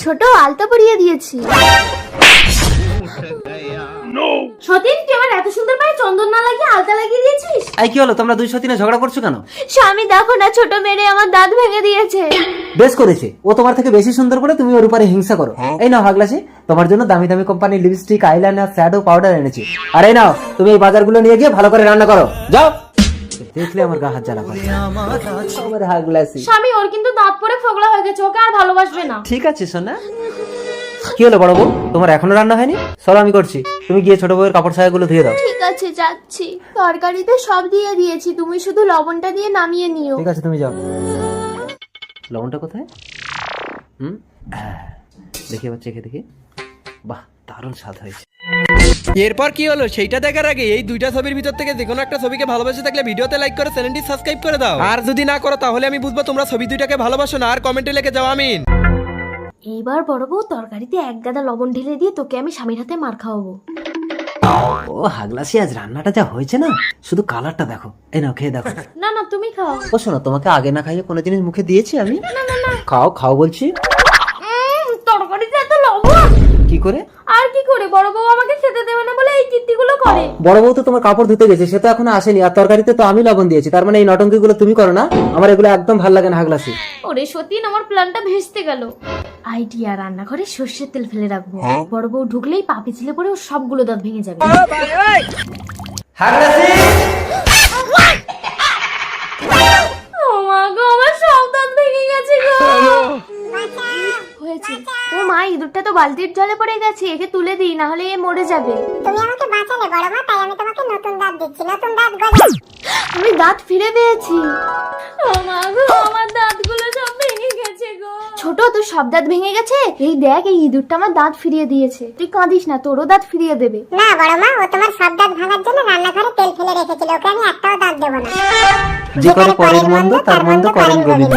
ছোট আলতা পরিয়ে দিয়েছি। সতীন, তুই আমার এত সুন্দর পায়ে চন্দন না লাগিয়ে আলতা লাগিয়ে দিয়েছিস। এই কি হলো, তোমরা দুই সতীনে ঝগড়া করছো কেন? স্বামী দেখো না, ছোট মেরে আমার দাঁত ভেঙে দিয়েছে। বেশ করেছে, ও তোমার থেকে বেশি সুন্দর বলে তুমি ওর উপরে হিংসা করো। এই নাও হাগলাসি, তোমার জন্য দামি দামি কোম্পানির লিপস্টিক, আইলাইনার, শ্যাডো, পাউডার এনেছি। আর এই নাও, তুমি এই বাজারগুলো নিয়ে গিয়ে ভালো করে রান্না করো, যাও। দেখলে আমার গা হাত জ্বালা করে আমার হাগলাসি। স্বামী, ওর কিন্তু দাঁত পড়ে ফোগলা হয়ে গেছে, ওকে আর ভালোবাসবে না। ঠিক আছে সোনা। কি হলো বড় বউ, তোমার এখনো রান্না হয়নি? চলো আমি করছি, তুমি গিয়ে ছোট বউয়ের কাপড় ছায়াগুলো ধুয়ে দাও। ঠিক আছে, যাচ্ছি। তরকারিতে সব দিয়ে দিয়েছি, তুমি শুধু লবণটা দিয়ে নামিয়ে নিও। ঠিক আছে, তুমি যাও। লবণটা কোথায়? দেখি এবার চেখে দেখি। বাহ, দারুণ স্বাদ হয়েছে। এরপর কি হলো সেইটা দেখার আগে এই দুইটা ছবির ভিতর থেকে যে কোনো একটা ছবিকে ভালোবাসে থাকলে ভিডিওতে লাইক করে চ্যানেলটি সাবস্ক্রাইব করে দাও। আর যদি না করো তাহলে আমি বুঝবো তোমরা ছবি দুইটাকে ভালোবাসো না। আর কমেন্টে লিখে যাও আমিন। এইবার বড় বউ, তরকারিতে এক গাদা লবণ ঢেলে দিয়ে তোকে আমি স্বামীর হাতে মার খাওয়াবো। ও হাগলাসি, আজ রান্নাটা যা হয়েছে না, শুধু কালারটা দেখো। এই নাও, খেয়ে দেখো। না না, তুমি খাও। ও শোনো, তোমাকে আগে না খাইয়ে কোনো জিনিস মুখে দিয়েছি আমি? খাও খাও বলছি। তরকারিতে এত লবণ। কি করে? আর কি করে, বড় বউ আমাকে খেতে দেবে না বলে এই কীর্তিগুলো করে। বড় বউ তো তোমার কাপড় ধুতে গেছে, সে তো এখনো আসেনি। আর তরকারিতে তো আমি লবণ দিয়েছি, তার মানে এই নটঙ্কি গুলো তুমি করো না। আমার এগুলো একদম ভালো লাগে না হাগলাসি। ওরে সতীন, আমার প্ল্যানটা ভেস্তে গেল। আইডিয়া, রান্নাঘরে সর্ষের তেল ফেলে রাখবো। বড় বউ ঢুকলেই পা পিছলে পড়ে ওর সবগুলো দাঁত ভেঙে যাবে। হাগলাসি, ও মা গো, আমার সব দাঁত ভেঙে গেছে গো। হয়েছে। ও মা, ইঁদুরটা তো বালতির জলে পড়ে গেছে, একে তুলে দিই, না হলে এ মরে যাবে। তুমি আমাকে বাঁচালে বড় মা, তাই আমি তোমাকে নতুন দাঁত দিচ্ছি, নতুন দাঁত গজাও। আমি দাঁত ফিরে পেয়েছি। ও মা গো, আমার দাঁতগুলো সব ভেঙে গেছে গো। ছোট, তোর সব দাঁত ভেঙে গেছে? এই দেখ, এই ইঁদুরটা আমার দাঁত ফিরিয়ে দিয়েছে। তুই কাঁদিস না, তোরও দাঁত ফিরিয়ে দেবে। না বড় মা, ও তোমার সব দাঁত ভাঙার জন্য রান্নাঘরে তেল ফেলে রেখেছিল, ওকে আমি একটাও দাঁত দেবো না। যে করে পরের মন্দ তার মন্দ করেন গোবিন্দ।